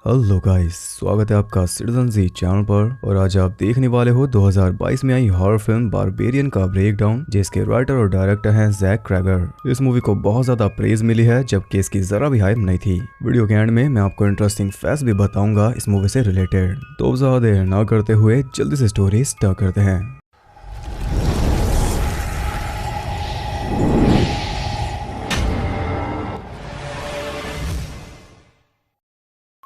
Hello guys, स्वागत है आपका सिटीजन जी चैनल पर। और आज आप देखने वाले हो 2022 में आई हॉरर फिल्म बारबेरियन का ब्रेकडाउन, जिसके राइटर और डायरेक्टर हैं जैक क्रैगर। इस मूवी को बहुत ज्यादा प्रेज मिली है, जबकि इसकी जरा भी हाइप नहीं थी। वीडियो के एंड में मैं आपको इंटरेस्टिंग फैक्ट्स भी बताऊंगा इस मूवी से रिलेटेड। तो ज्यादा देर ना करते हुए जल्दी से स्टोरी स्टार्ट करते हैं।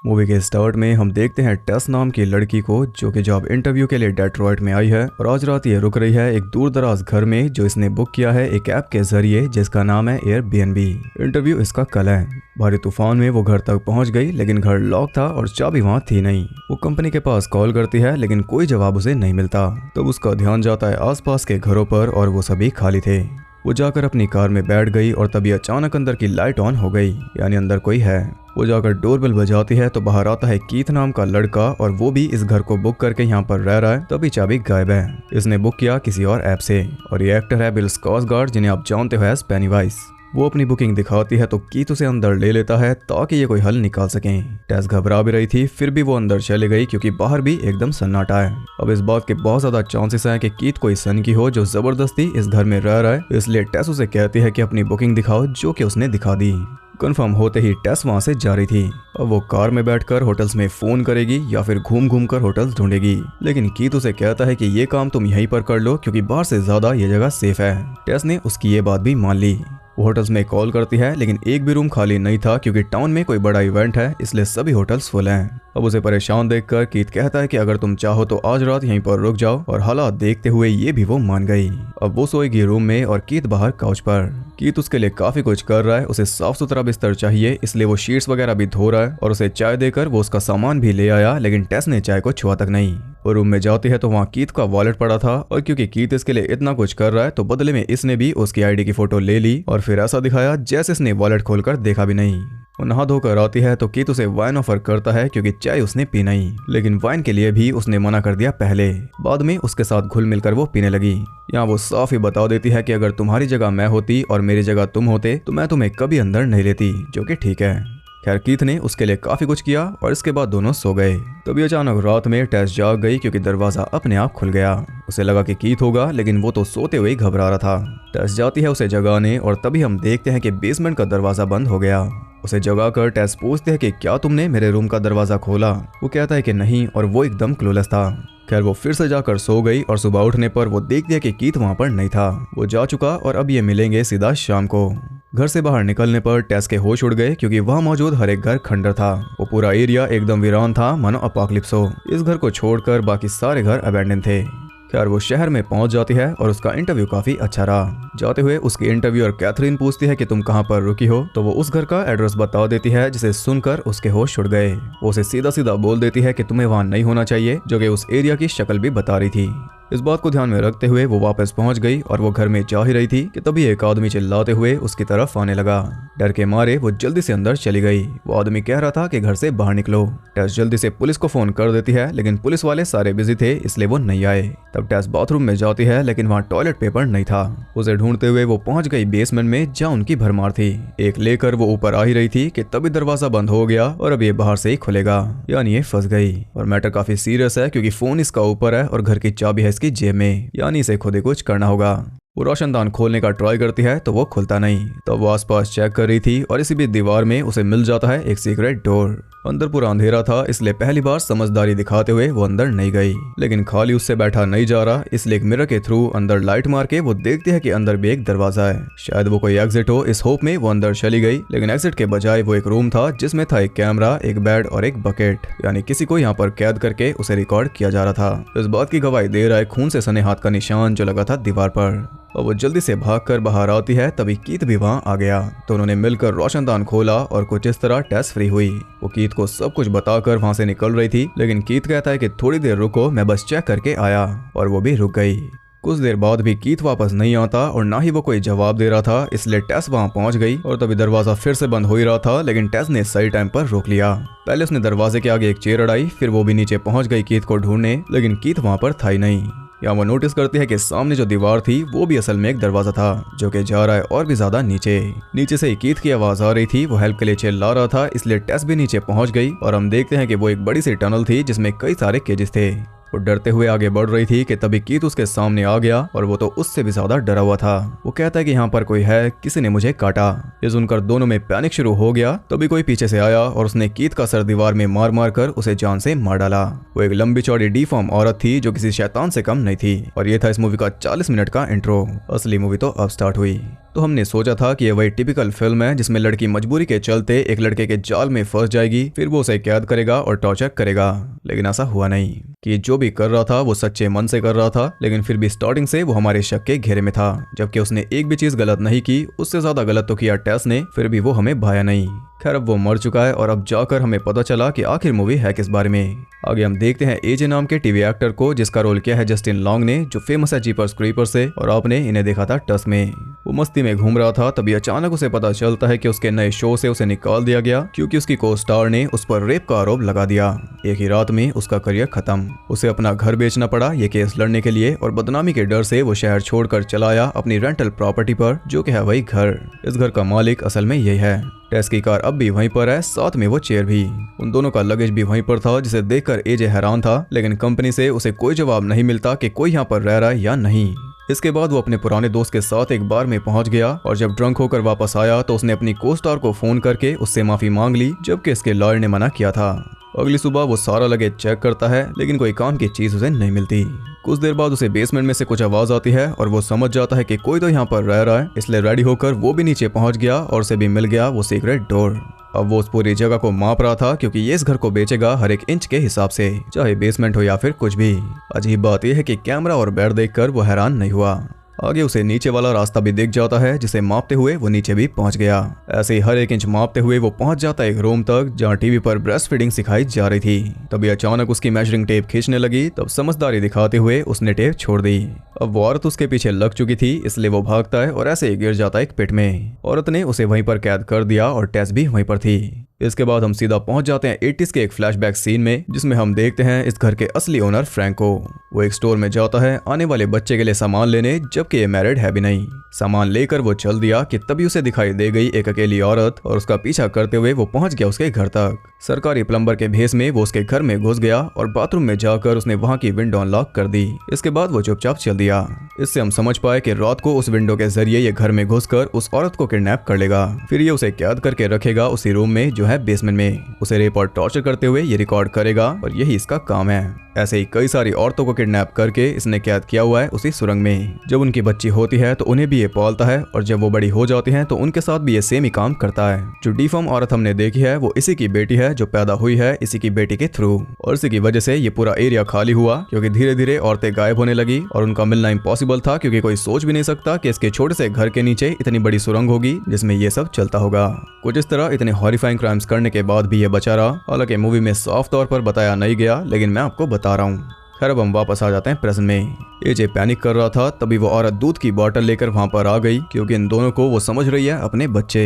मूवी के स्टार्ट में हम देखते हैं टेस नाम की लड़की को, जो कि जॉब इंटरव्यू के लिए डेट्रॉइट में आई है और आज रात ये रुक रही है एक दूर दराज घर में जो इसने बुक किया है एक ऐप के जरिए, जिसका नाम है एयरबीएनबी। इंटरव्यू इसका कल है। भारी तूफान में वो घर तक पहुंच गई, लेकिन घर लॉक था और चाबी वहां थी नहीं। वो कंपनी के पास कॉल करती है, लेकिन कोई जवाब उसे नहीं मिलता। तब उसका ध्यान जाता है आसपास के घरों पर और वो सभी खाली थे। वो जाकर अपनी कार में बैठ गई और तभी अचानक अंदर की लाइट ऑन हो गई, यानी अंदर कोई है। वो जाकर डोरबेल बजाती है तो बाहर आता है कीथ नाम का लड़का, और वो भी इस घर को बुक करके यहाँ पर रह रहा है। तभी चाबी गायब है। इसने बुक किया किसी और ऐप से, और ये एक्टर है बिल स्कॉर्सगार्ड, जिन्हें आप जानते हो एज पेनीवाइज। वो अपनी बुकिंग दिखाती है तो कीथ उसे अंदर ले लेता है ताकि ये कोई हल निकाल सके। टेस घबरा भी रही थी, फिर भी वो अंदर चले गई क्योंकि बाहर भी एकदम सन्नाटा है। अब इस बात के बहुत ज्यादा चांसेस हैं कि कीथ कोई सन की हो जो जबरदस्ती इस घर में रह रहा है, इसलिए टेस उसे कहती है कि अपनी बुकिंग दिखाओ, जो कि उसने दिखा दी। कंफर्म होते ही टेस वहां से जा रही थी। अब वो कार में बैठकर होटल्स में फोन करेगी या फिर घूम घूम कर होटल्स ढूंढेगी, लेकिन कीथ उसे कहता है कि ये काम तुम यहीं पर कर लो क्योंकि बाहर से ज्यादा ये जगह सेफ है। टेस ने उसकी ये बात भी मान ली। वो होटल्स में कॉल करती है, लेकिन एक भी रूम खाली नहीं था क्योंकि टाउन में कोई बड़ा इवेंट है, इसलिए सभी होटल्स फुल हैं। अब उसे परेशान देखकर कीथ कहता है कि अगर तुम चाहो तो आज रात यहीं पर रुक जाओ, और हालात देखते हुए ये भी वो मान गई। अब वो सोएगी रूम में और कीथ बाहर काउच पर। कीथ उसके लिए काफी कुछ कर रहा है। उसे साफ सुथरा बिस्तर चाहिए, इसलिए वो शीट्स वगैरह भी धो रहा है, और उसे चाय देकर वो उसका सामान भी ले आया, लेकिन टेस ने चाय को छुआ तक नहीं। वो रूम में जाती है तो वहाँ कीथ का वॉलेट पड़ा था, और क्योंकि कीथ इसके लिए इतना कुछ कर रहा है तो बदले में इसने भी उसकी आईडी की फोटो ले ली, और फिर ऐसा दिखाया जैसे इसने वॉलेट खोलकर देखा भी नहीं। वो नहा धोकर आती है तो कीथ उसे वाइन ऑफर करता है क्योंकि चाय उसने पी नहीं, लेकिन वाइन के लिए भी उसने मना कर दिया पहले। बाद में उसके साथ घुल मिलकर वो पीने लगी। यहाँ वो साफ ही बता देती है कि अगर तुम्हारी जगह मैं होती और मेरी जगह तुम होते तो मैं तुम्हें कभी अंदर नहीं लेती, जो कि ठीक है। खैर कीथ ने उसके लिए काफी कुछ किया और इसके बाद दोनों सो गए। तभी अचानक रात में टेस जाग गई क्योंकि दरवाजा अपने आप खुल गया। उसे लगा कि कीथ होगा, लेकिन वो तो सोते हुए घबरा रहा था। टेस जाती है उसे जगाने, और तभी हम देखते हैं कि बेसमेंट का दरवाजा बंद हो गया। उसे जगाकर टेस पूछते है कि क्या तुमने मेरे रूम का दरवाजा खोला। वो कहता है कि नहीं, और वो एकदम क्लूलेस था। खैर वो फिर से जाकर सो गई, और सुबह उठने पर वो देखती है कि कीथ वहां पर नहीं था। वो जा चुका और अब ये मिलेंगे सीधा शाम को। घर से बाहर निकलने पर टेस के होश उड़ गए क्योंकि वहां मौजूद हर एक घर खंडर था। वो पूरा एरिया एकदम वीरान था, मानो अपोकलिप्स हो। इस घर को छोड़कर बाकी सारे घर अबैंडन थे। खैर वो शहर में पहुंच जाती है और उसका इंटरव्यू काफी अच्छा रहा। जाते हुए उसकी इंटरव्यूअर कैथरीन पूछती है कि तुम कहां पर रुकी हो, तो वो उस घर का एड्रेस बता देती है, जिसे सुनकर उसके होश उड़ गए। वो उसे सीधा सीधा बोल देती है कि तुम्हें वहां नहीं होना चाहिए, जो कि उस एरिया की शक्ल भी बता रही थी। इस बात को ध्यान में रखते हुए वो वापस पहुंच गई, और वो घर में जा ही रही थी कि तभी एक आदमी चिल्लाते हुए उसकी तरफ आने लगा। डर के मारे वो जल्दी से अंदर चली गई। वो आदमी कह रहा था कि घर से बाहर निकलो। टेस जल्दी से पुलिस को फोन कर देती है, लेकिन पुलिस वाले सारे बिजी थे, इसलिए वो नहीं आए। तब टेस बाथरूम में जाती है, लेकिन वहाँ टॉयलेट पेपर नहीं था। उसे ढूंढते हुए वो पहुंच गई बेसमेंट में, जहाँ उनकी भरमार थी। एक लेकर वो ऊपर आ ही रही थी कि तभी दरवाजा बंद हो गया, और अब ये बाहर से ही खुलेगा, यानी ये फंस गई। और मैटर काफी सीरियस है क्योंकि फोन इसका ऊपर है और घर की चाबी है इसकी जेब में, यानी इसे खुद ही कुछ करना होगा। वो रोशनदान खोलने का ट्राई करती है तो वो खुलता नहीं। तब वो आसपास चेक कर रही थी और इसी बीच दीवार में उसे मिल जाता है एक सीक्रेट डोर। अंदर पूरा अंधेरा था, इसलिए पहली बार समझदारी दिखाते हुए वो अंदर नहीं गई, लेकिन खाली उससे बैठा नहीं जा रहा, इसलिए एक मिरर के थ्रू अंदर लाइट मार के वो देखती है कि अंदर भी एक दरवाजा है। शायद वो कोई एग्जिट हो, इस होप में वो अंदर चली गई, लेकिन एग्जिट के बजाय वो एक रूम था जिसमें था एक कैमरा, एक बेड और एक बकेट, यानी किसी को यहाँ पर कैद करके उसे रिकॉर्ड किया जा रहा था। इस बात की गवाही दे रहा है खून से सने हाथ का निशान जो लगा था दीवार पर। और वो जल्दी से भागकर बाहर आती है, तभी कीथ भी वहां आ गया। तो उन्होंने मिलकर रोशनदान खोला और कुछ इस तरह टेस फ्री हुई। वो कीथ को सब कुछ बताकर वहां से निकल रही थी, लेकिन कीथ कहता है कि थोड़ी देर रुको, मैं बस चेक करके आया, और वो भी रुक गई। कुछ देर बाद भी कीथ वापस नहीं आता और ना ही वो कोई जवाब दे रहा था, इसलिए टेस वहां पहुंच गई। और तभी दरवाजा फिर से बंद हो ही रहा था, लेकिन टेस ने सही टाइम पर रोक लिया। पहले उसने दरवाजे के आगे एक चेयर अड़ाई, फिर वो भी नीचे पहुंच गई कीथ को ढूंढने, लेकिन कीथ वहां पर था ही नहीं। यहाँ वो नोटिस करती है कि सामने जो दीवार थी वो भी असल में एक दरवाजा था जो कि जा रहा है और भी ज्यादा नीचे से कीथ की आवाज आ रही थी। वो हेल्प के लिए चिल्ला रहा था, इसलिए टेस भी नीचे पहुंच गई और हम देखते हैं कि वो एक बड़ी सी टनल थी जिसमें कई सारे केजेस थे। वो डरते हुए आगे बढ़ रही थी कि तभी कीथ उसके सामने आ गया और वो तो उससे भी ज्यादा डरा हुआ था। वो कहता है कि यहाँ पर कोई है, किसी ने मुझे काटा। ये सुनकर दोनों में पैनिक शुरू हो गया। तभी कोई पीछे से आया और उसने कीथ का सर दीवार में मार मार कर उसे जान से मार डाला। वो एक लंबी चौड़ी डिफॉर्म औरत थी जो किसी शैतान से कम नहीं थी। और ये था इस मूवी का 40 मिनट का इंट्रो। असली मूवी तो अब स्टार्ट हुई। तो हमने सोचा था कि ये वही टिपिकल फिल्म है जिसमें लड़की मजबूरी के चलते एक लड़के के जाल में फंस जाएगी, फिर वो उसे कैद करेगा और टॉर्चर करेगा। लेकिन ऐसा हुआ नहीं कि जो भी कर रहा था वो सच्चे मन से कर रहा था, लेकिन फिर भी स्टार्टिंग से वो हमारे शक के घेरे में था। जबकि उसने एक भी चीज गलत नहीं की, उससे ज्यादा गलत तो किया टेस ने, फिर भी वो हमें भाया नहीं। खैर अब वो मर चुका है और अब जाकर हमें पता चला कि आखिर मूवी है किस बारे में। आगे हम देखते हैं एजे नाम के टीवी एक्टर को, जिसका रोल किया है जस्टिन लॉन्ग ने, जो फेमस है जीपर्स क्रीपर्स से, और आपने इन्हें देखा था टस में। वो मस्ती में घूम रहा था, तभी अचानक उसे पता चलता है कि उसके नए शो से उसे निकाल दिया गया क्योंकि उसकी को स्टार ने उस पर रेप का आरोप लगा दिया। एक ही रात में उसका करियर खत्म। उसे अपना घर बेचना पड़ा ये केस लड़ने के लिए, और बदनामी के डर से वो शहर छोड़कर चला आया अपनी रेंटल प्रॉपर्टी पर, जो कि है वही घर। इस घर का मालिक असल में यही है। टेस की कार अब भी वहीं पर है, साथ में वो चेयर भी। उन दोनों का लगेज भी वहीं पर था, जिसे देखकर एजे हैरान था, लेकिन कंपनी से उसे कोई जवाब नहीं मिलता कि कोई यहाँ पर रह रहा है या नहीं। इसके बाद वो अपने पुराने दोस्त के साथ एक बार में पहुंच गया और जब ड्रंक होकर वापस आया तो उसने अपनी को स्टार को फोन करके उससे माफी मांग ली, जबकि इसके लॉयर ने मना किया था। अगली सुबह वो सारा लगेज चेक करता है, लेकिन कोई काम की चीज उसे नहीं मिलती। कुछ देर बाद उसे बेसमेंट में से कुछ आवाज आती है और वो समझ जाता है कि कोई तो यहाँ पर रह रहा है, इसलिए रेडी होकर वो भी नीचे पहुंच गया और उसे भी मिल गया वो सीक्रेट डोर। अब वो उस पूरी जगह को माप रहा था क्योंकि ये इस घर को बेचेगा हर एक इंच के हिसाब से, चाहे बेसमेंट हो या फिर कुछ भी। अजीब बात यह है कि कैमरा और बेड देखकर वो हैरान नहीं हुआ। आगे उसे नीचे वाला रास्ता भी दिख जाता है, जिसे मापते हुए वो नीचे भी पहुंच गया। ऐसे ही हर एक इंच मापते हुए वो पहुंच जाता है एक रूम तक जहां टीवी पर ब्रेस्ट फीडिंग सिखाई जा रही थी। तभी अचानक उसकी मेजरिंग टेप खींचने लगी, तब समझदारी दिखाते हुए उसने टेप छोड़ दी। अब वो औरत उसके पीछे लग चुकी थी, इसलिए वो भागता है और ऐसे ही गिर जाता है एक पिट में। औरत ने उसे वहीं पर कैद कर दिया और टेस भी वहीं पर थी। इसके बाद हम सीधा पहुंच जाते हैं 80s के एक फ्लैशबैक सीन में, जिसमें हम देखते हैं इस घर के असली ओनर फ्रैंक को। वो एक स्टोर में जाता है आने वाले बच्चे के लिए सामान लेने, जबकि ये मैरिड है भी नहीं। सामान लेकर वो चल दिया कि तभी उसे दिखाई दे गई एक अकेली औरत और उसका पीछा करते हुए वो पहुंच गया उसके घर तक। सरकारी प्लम्बर के भेस में वो उसके घर में घुस गया और बाथरूम में जाकर उसने वहां की विंडो अनलॉक कर दी। इसके बाद वो चुपचाप चल दिया। इससे हम समझ पाए कि रात को उस विंडो के जरिए ये घर में घुसकर उस औरत को किडनैप कर लेगा, फिर ये उसे कैद करके रखेगा उसी रूम में जो है बेसमेंट में। उसे रेप और टॉर्चर करते हुए ये रिकॉर्ड करेगा और यही इसका काम है। ऐसे ही कई सारी औरतों को किडनैप करके इसने कैद किया हुआ है उसी सुरंग में। जब उनकी बच्ची होती है तो उन्हें भी ये पालता है और जब वो बड़ी हो जाती हैं तो उनके साथ भी ये सेम ही काम करता है। जो डिफॉर्म औरत हमने देखी है वो इसी की बेटी है, जो पैदा हुई है इसी की बेटी के थ्रू, और इसी की वजह से ये पूरा एरिया खाली हुआ क्योंकि धीरे धीरे औरतें गायब होने लगी और उनका मिलना इम्पॉसिबल था क्योंकि कोई सोच भी नहीं सकता कि इसके छोटे से घर के नीचे इतनी बड़ी सुरंग होगी जिसमें ये सब चलता होगा। कुछ इस तरह इतने हॉरिफाइंग क्राइम्स करने के बाद भी ये बचा रहा। हालांकि मूवी में साफ तौर पर बताया नहीं गया, लेकिन मैं आपको बता रहा हूँ। खैर अब हम वापस आ जाते हैं प्रेजेंट में। एजे पैनिक कर रहा था, तभी वो औरत दूध की बोतल लेकर वहां पर आ गई क्योंकि इन दोनों को वो समझ रही है अपने बच्चे।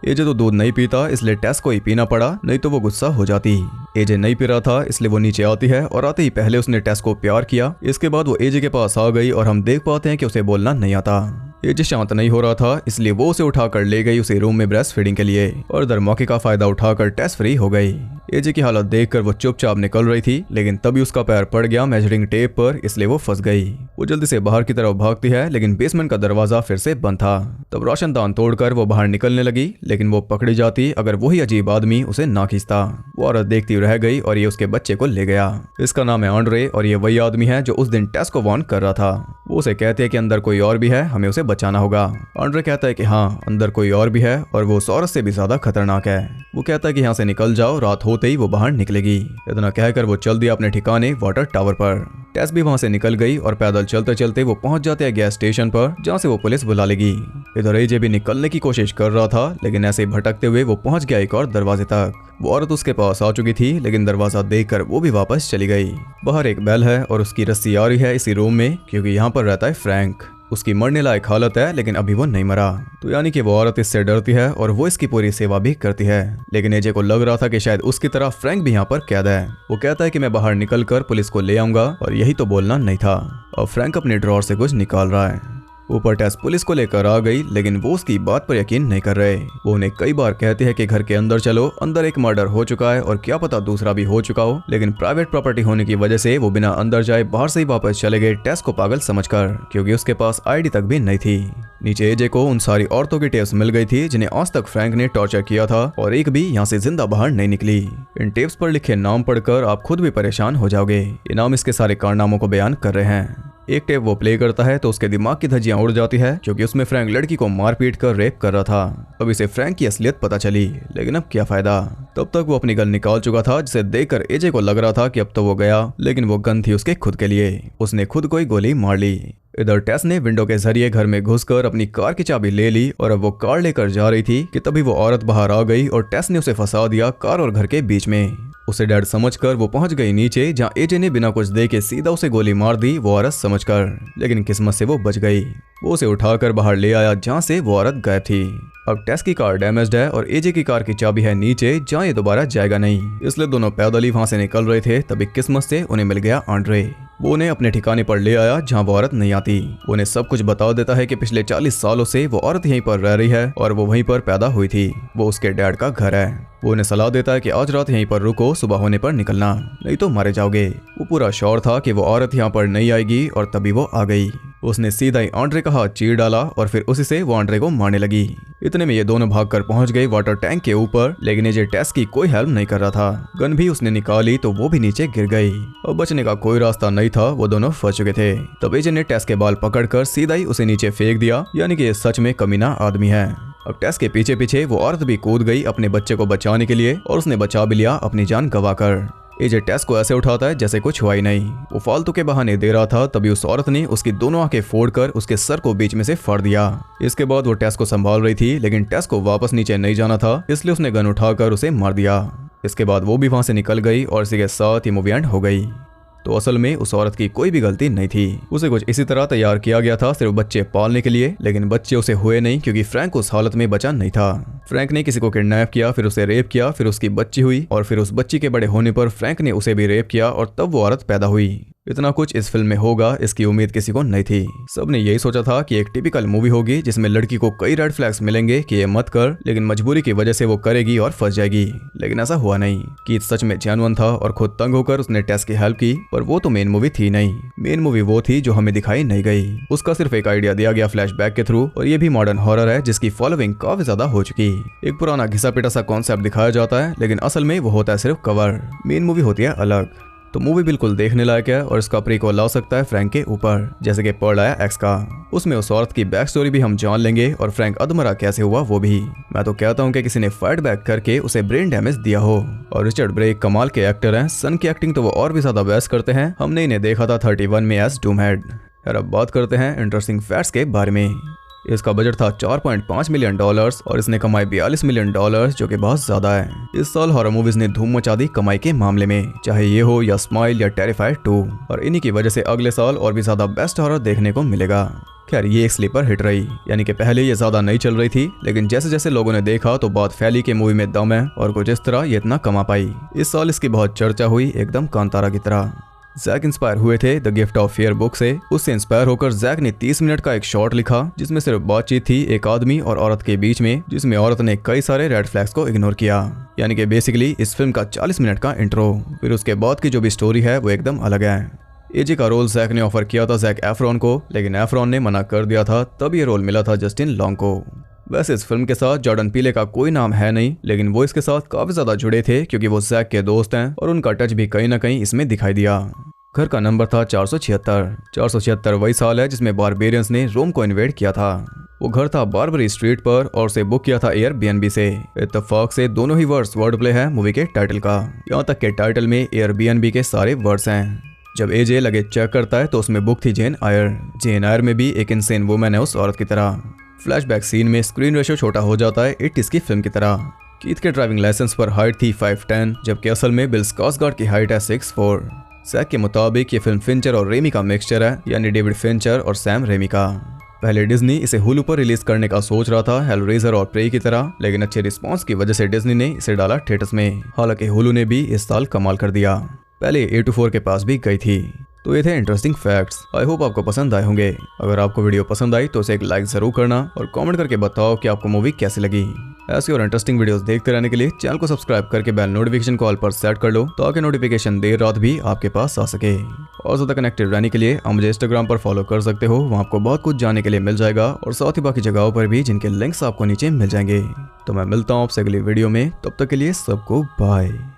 एजे तो दूध नहीं पीता, इसलिए टेस को ही पीना पड़ा, नहीं तो वो गुस्सा हो जाती। एजे नहीं पी रहा था, इसलिए वो नीचे आती है और आते ही पहले उसने टेस को प्यार किया। इसके बाद वो एजे के पास आ गई और हम देख पाते हैं कि उसे बोलना नहीं आता। एजे शांत नहीं हो रहा था, इसलिए वो उसे उठाकर ले गई उसे रूम में ब्रेस्ट फीडिंग के लिए, और इधर मौके का फायदा उठाकर टेस फ्री हो गई। एजे की हालत देखकर वो चुपचाप निकल रही थी, लेकिन तभी उसका पैर पड़ गया मेजरिंग टेप पर, इसलिए वो फंस गई। वो जल्दी से बाहर की तरफ भागती है, लेकिन बेसमेंट का दरवाजा फिर से बंद था। तब रोशनदान तोड़कर वो बाहर निकलने लगी, लेकिन वो पकड़ी जाती अगर वही अजीब आदमी उसे ना खींचता। वो औरत देखती रह गई और ये उसके बच्चे को ले गया। इसका नाम है आंड्रे और ये वही आदमी है जो उस दिन टेस को वार्न कर रहा था। वो उसे कहते हैं कि अंदर कोई और भी है, हमें उसे बचाना होगा। आंड्रे कहता है कि हाँ अंदर कोई और भी है और वो उस औरत से भी ज्यादा खतरनाक है। वो कहता है कि यहाँ से निकल जाओ, रात होते ही वो बाहर निकलेगी। इतना कहकर वो चल दिया अपने ठिकाने वाटर टावर पर। टेस भी वहां से निकल गई और पैदल चलते चलते वो पहुंच जाते हैं गैस स्टेशन पर, जहां से वो पुलिस बुला लेगी। इधर एजे भी निकलने की कोशिश कर रहा था, लेकिन ऐसे ही भटकते हुए वो पहुंच गया एक और दरवाजे तक। वो औरत उसके पास आ चुकी थी, लेकिन दरवाजा देखकर वो भी वापस चली गई। बाहर एक बेल है और उसकी रस्सी आ रही है इसी रूम में, क्योंकि यहाँ पर रहता है फ्रैंक। उसकी मरने लायक हालत है लेकिन अभी वो नहीं मरा। तो यानी कि वो औरत इससे डरती है और वो इसकी पूरी सेवा भी करती है। लेकिन एजे को लग रहा था कि शायद उसकी तरह फ्रैंक भी यहाँ पर कैद है। वो कहता है कि मैं बाहर निकलकर पुलिस को ले आऊंगा और यही तो बोलना नहीं था। और फ्रैंक अपने ड्रॉर से कुछ निकाल रहा है। ऊपर टेस पुलिस को लेकर आ गई लेकिन वो उसकी बात पर यकीन नहीं कर रहे। वो उन्हें कई बार कहते हैं कि घर के अंदर चलो, अंदर एक मर्डर हो चुका है और क्या पता दूसरा भी हो चुका हो। लेकिन प्राइवेट प्रॉपर्टी होने की वजह से वो बिना अंदर जाए बाहर से ही वापस चले गए टेस को पागल समझकर, क्योंकि उसके पास आईडी तक भी नहीं थी। नीचे एजे को उन सारी औरतों की टेप्स मिल गई थी जिन्हें आज तक फ्रैंक ने टॉर्चर किया था और एक भी यहाँ से जिंदा बाहर नहीं निकली। इन टेप्स पर लिखे नाम पढ़कर आप खुद भी परेशान हो जाओगे। ये नाम इसके सारे कारनामों को बयान कर रहे हैं। एक टेप वो प्ले करता है तो उसके दिमाग की धज्जियां उड़ जाती है, क्योंकि उसमें फ्रैंक लड़की को मारपीट कर रेप कर रहा था। अब इसे फ्रैंक की असलियत पता चली, लेकिन अब क्या फायदा। तब तक वो अपनी गन निकाल चुका था, जिसे देखकर एजे को लग रहा था कि अब तो वो गया, लेकिन वो गन थी उसके खुद के लिए। उसने खुद को ही गोली मार ली। इधर टेस ने विंडो के जरिए घर में घुसकर अपनी कार की चाबी ले ली और अब वो कार लेकर जा रही थी कि तभी वो औरत बाहर आ गई और टेस ने उसे फंसा दिया कार और घर के बीच में। उसे डर समझकर वो पहुंच गई नीचे, जहां एजे ने बिना कुछ देखे सीधा उसे गोली मार दी वो औरत समझकर। लेकिन किस्मत से वो बच गई। वो उसे उठाकर बाहर ले आया जहां से वो औरत गायब थी। अब टेस की कार डैमेज्ड है और एजे की कार की चाबी है नीचे, जहां ये दोबारा जाएगा नहीं। इसलिए दोनों पैदल ही वहां से निकल रहे थे। तभी किस्मत से उन्हें मिल गया आंड्रे। वो उन्हें अपने ठिकाने पर ले आया जहां वो औरत नहीं आती। वो उन्हें सब कुछ बता देता है कि पिछले 40 सालों से वो औरत यहीं पर रह रही है और वो वहीं पर पैदा हुई थी। वो उसके डैड का घर है। वो उन्हें सलाह देता है कि आज रात यहीं पर रुको, सुबह होने पर निकलना, नहीं तो मारे जाओगे। वो पूरा श्योर था कि वो औरत यहाँ पर नहीं आएगी और तभी वो आ गई। उसने सीधा ही आंड्रे का हाथ चीर डाला और फिर उसी से वो आंड्रे को मारने लगी। इतने में ये दोनों भागकर पहुंच गए वाटर टैंक के ऊपर, लेकिन एजे टेस की कोई हेल्प नहीं कर रहा था। गन भी उसने निकाली तो वो भी नीचे गिर गई और बचने का कोई रास्ता नहीं था। वो दोनों फंस चुके थे। तब एजे ने टेस के बाल पकड़कर सीधा ही उसे नीचे फेंक दिया, यानी कि ये सच में कमीना आदमी है। अब टेस के पीछे पीछे वो औरत भी कूद गई अपने बच्चे को बचाने के लिए और उसने बचा भी लिया अपनी जान गंवाकर। एजे टेस को ऐसे उठाता है जैसे कुछ हुआ ही नहीं। वो फालतू के बहाने दे रहा था, तभी उस औरत ने उसकी दोनों आंखें फोड़कर उसके सर को बीच में से फाड़ दिया। इसके बाद वो टेस को संभाल रही थी, लेकिन टेस को वापस नीचे नहीं जाना था, इसलिए उसने गन उठाकर उसे मार दिया। इसके बाद वो भी वहां से निकल गई और इसी के साथ ही मूवी एंड हो गई। तो असल में उस औरत की कोई भी गलती नहीं थी। उसे कुछ इसी तरह तैयार किया गया था सिर्फ बच्चे पालने के लिए, लेकिन बच्चे उसे हुए नहीं क्योंकि फ्रैंक उस हालत में बचा नहीं था। फ्रैंक ने किसी को किडनैप किया, फिर उसे रेप किया, फिर उसकी बच्ची हुई और फिर उस बच्ची के बड़े होने पर फ्रैंक ने उसे भी रेप किया और तब वो औरत पैदा हुई। इतना कुछ इस फिल्म में होगा इसकी उम्मीद किसी को नहीं थी। सबने यही सोचा था कि एक टिपिकल मूवी होगी जिसमें लड़की को कई रेड फ्लैग्स मिलेंगे कि ये मत कर, लेकिन मजबूरी की वजह से वो करेगी और फंस जाएगी। लेकिन ऐसा हुआ नहीं। कीथ सच में जेन्युइन था और खुद तंग होकर उसने टेस की हेल्प की, पर वो तो मेन मूवी थी नहीं। मेन मूवी वो थी जो हमें दिखाई नहीं गई। उसका सिर्फ एक आइडिया दिया गया फ्लैशबैक के थ्रू, और ये भी मॉडर्न हॉरर है जिसकी फॉलोइंग काफी ज्यादा हो चुकी। एक पुराना घिसा पिटा सा कॉन्सेप्ट दिखाया जाता है, लेकिन असल में वो होता है सिर्फ कवर। मेन मूवी होती है अलग। तो मूवी बिल्कुल देखने लायक है और इसका प्रीक्वल ला सकता है फ्रैंक के ऊपर, जैसे कि पर्ल आया एक्स का। उसमें उस औरत की बैक स्टोरी भी हम जान लेंगे और फ्रैंक अधमरा कैसे हुआ वो भी। मैं तो कहता हूँ कि किसी ने फाइट बैक करके उसे ब्रेन डैमेज दिया हो। और रिचर्ड ब्रेक कमाल के एक्टर हैं। सन की एक्टिंग तो वो और भी ज्यादा बेस्ट करते हैं। हमने इन्हें देखा था 31 में एज डूमहेड। यार अब बात करते हैं इंटरेस्टिंग फैक्ट्स के बारे में। इसका बजट था $4.5 मिलियन और इसने कमाए $42 मिलियन, जो कि बहुत ज्यादा है। इस साल हॉरर मूवीज ने धूम मचा दी कमाई के मामले में, चाहे ये हो या स्माइल या टेरिफाइड 2। और इन्हीं की वजह से अगले साल और भी ज्यादा बेस्ट हॉरर देखने को मिलेगा। खैर ये एक स्लीपर हिट रही, यानी कि पहले ये ज्यादा नहीं चल रही थी, लेकिन जैसे जैसे लोगों ने देखा तो बात फैली के मूवी में दम है और कुछ इस तरह ये इतना कमा पाई। इस साल इसकी बहुत चर्चा हुई, एकदम कांतारा की तरह। जैक इंस्पायर हुए थे the gift of fair book से। उससे इंस्पायर होकर जैक ने 30 मिनट का एक शॉर्ट लिखा जिसमें सिर्फ बातचीत थी एक आदमी और औरत के बीच में, जिसमें औरत ने कई सारे रेड फ्लैग्स को इग्नोर किया। यानी कि बेसिकली इस फिल्म का 40 मिनट का इंट्रो। फिर उसके बाद की जो भी स्टोरी है वो एकदम अलग है। एजे का रोल जैक ने ऑफर किया था जैक एफ्रॉन को, लेकिन एफ्रॉन ने मना कर दिया था। तब ये रोल मिला था जस्टिन लॉन्ग को। वैसे इस फिल्म के साथ जॉर्डन पीले का कोई नाम है नहीं, लेकिन वो इसके साथ काफी ज्यादा जुड़े थे क्योंकि वो जैक के दोस्त हैं और उनका टच भी कहीं ना कहीं इसमें दिखाई दिया। घर का नंबर था 476। 476 वही साल है जिसमें बारबेरियंस ने रोम को इन्वेड किया था। वो घर था बारबरी स्ट्रीट पर और उसे बुक किया था एयरबीएनबी से। इत्तेफाक से दोनों ही वर्ड्स वर्ड प्ले है मूवी के टाइटल का। यहाँ तक के टाइटल में एयरबीएनबी के सारे वर्ड्स हैं। जब एजे लगेज चेक करता है तो उसमें बुक थी जेन आयर। जेन आयर में भी एक इनसेन वुमेन है उस औरत की तरह। फ्लैशबैक सीन में स्क्रीन रेशियो छोटा हो जाता है 80s की फिल्म की तरह। कीथ के ड्राइविंग लाइसेंस पर हाइट थी 5'10", जबकि असल में बिल स्कार्सगार्ड की हाइट है 6'4". जैक के मुताबिक ये फिल्म फिंचर और रेमी का मिक्सचर है, यानी डेविड फिंचर और सैम रेमी का। पहले डिज्नी इसे हुलू पर रिलीज करने का सोच रहा था, हेलरेजर और प्रे की तरह, लेकिन अच्छे रिस्पांस की वजह से डिज्नी ने इसे डाला थिएटर्स में। हालांकि हुलू ने भी इस साल कमाल कर दिया, पहले A24 के पास भी गई थी। तो ये थे इंटरेस्टिंग फैक्ट्स। आई होप आपको पसंद आए होंगे। अगर आपको वीडियो पसंद आई तो उसे एक लाइक जरूर करना और कमेंट करके बताओ कि आपको मूवी कैसी लगी। ऐसी और इंटरेस्टिंग वीडियोस देखते रहने के लिए चैनल को सब्सक्राइब करके बेल नोटिफिकेशन कॉल पर सेट कर लो, ताकि नोटिफिकेशन देर रात भी आपके पास आ सके। और ज्यादा कनेक्टेड रहने के लिए आप मुझे इंस्टाग्राम पर फॉलो कर सकते हो, वहाँ आपको बहुत कुछ जानने के लिए मिल जाएगा, और साथ ही बाकी जगहों पर भी जिनके लिंक्स आपको नीचे मिल जाएंगे। तो मैं मिलता हूँ आपसे अगली वीडियो में, तब तक के लिए सबको बाय।